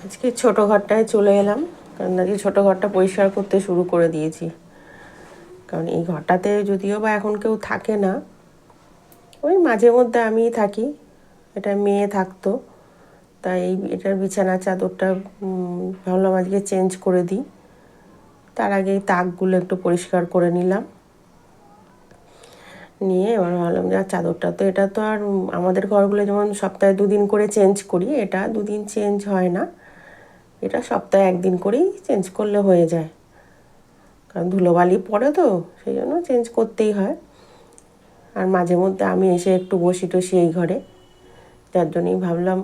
আজকে ছোটো ঘরটায় চলে এলাম, কারণ আজকে ছোটো ঘরটা পরিষ্কার করতে শুরু করে দিয়েছি। কারণ এই ঘরটাতে যদিও বা এখন কেউ থাকে না, ওই মাঝে মধ্যে আমিই থাকি। এটা মেয়ে থাকতো, তাই এটার বিছানার চাদরটা ভাবলাম আজকে চেঞ্জ করে দিই। তার আগে এই তাকগুলো একটু পরিষ্কার করে নিলাম, নিয়ে এবার ভাবলাম যে চাদরটা তো এটা তো আর আমাদের ঘরগুলো যেমন সপ্তাহে 2 দিন করে চেঞ্জ করি, এটা 2 দিন চেঞ্জ হয় না, এটা সপ্তাহে 1 দিন করেই চেঞ্জ করলে হয়ে যায়। কারণ ধুলোবালি পড়ে তো সেই জন্য চেঞ্জ করতেই হয়। আর মাঝে মধ্যে আমি এসে একটু বসি টসি এই ঘরে, যার জন্যই ভাবলাম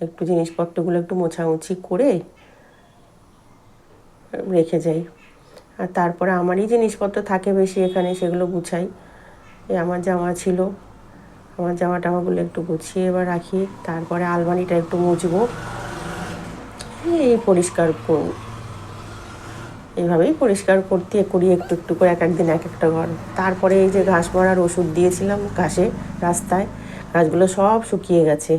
একটু জিনিসপত্রগুলো একটু মোছামুছি করে রেখে যাই। আর তারপরে আমারই জিনিসপত্র থাকে বেশি এখানে, সেগুলো গুছাই। এই আমার জামা ছিল, আমার জামা টামাগুলো একটু গুছিয়ে এবার রাখি। তারপরে আলমারিটা একটু মুছবো, এই পরিষ্কার করব। এইভাবেই পরিষ্কার করতে করি একটু একটু করে, এক একদিন এক একটা ঘর। তারপরে এই যে ঘাস মারার ওষুধ দিয়েছিলাম ঘাসে, রাস্তায় ঘাসগুলো সব শুকিয়ে গেছে।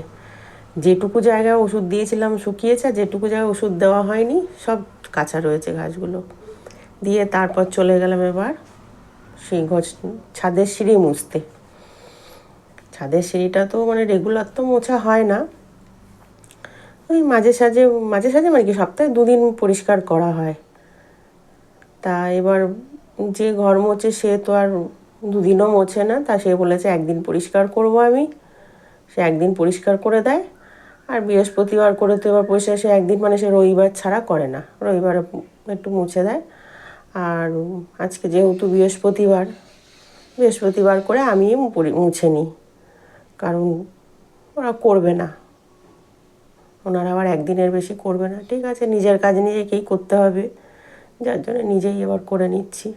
যেটুকু জায়গায় ওষুধ দিয়েছিলাম শুকিয়েছে, আর যেটুকু জায়গায় ওষুধ দেওয়া হয়নি সব কাঁচা রয়েছে ঘাসগুলো। দিয়ে তারপর চলে গেলাম এবার সেই ছাদের সিঁড়ি মুছতে। ছাদের সিঁড়িটা তো মানে রেগুলার তো মোছা হয় না, ওই মাঝে সাঝে মানে কি সপ্তাহে 2 দিন পরিষ্কার করা হয়। তা এবার যে ঘর মোছে সে তো আর 2 দিনও মোছে না, তা সে বলেছে 1 দিন পরিষ্কার করব আমি। সে 1 দিন পরিষ্কার করে দেয়। আর বৃহস্পতিবার করে তো এবার পরিষ্কার সে 1 দিন মানে সে রবিবার ছাড়া করে না, রবিবারে একটু মুছে দেয়। আর আজকে যেহেতু বৃহস্পতিবার করে আমি মুছে নিই, কারণ ওরা করবে না, ওনারা আবার 1 দিনের বেশি করবে না। ঠিক আছে, নিজের কাজ নিজেকেই করতে হবে, যার জন্য নিজেই এবার করে নিচ্ছি।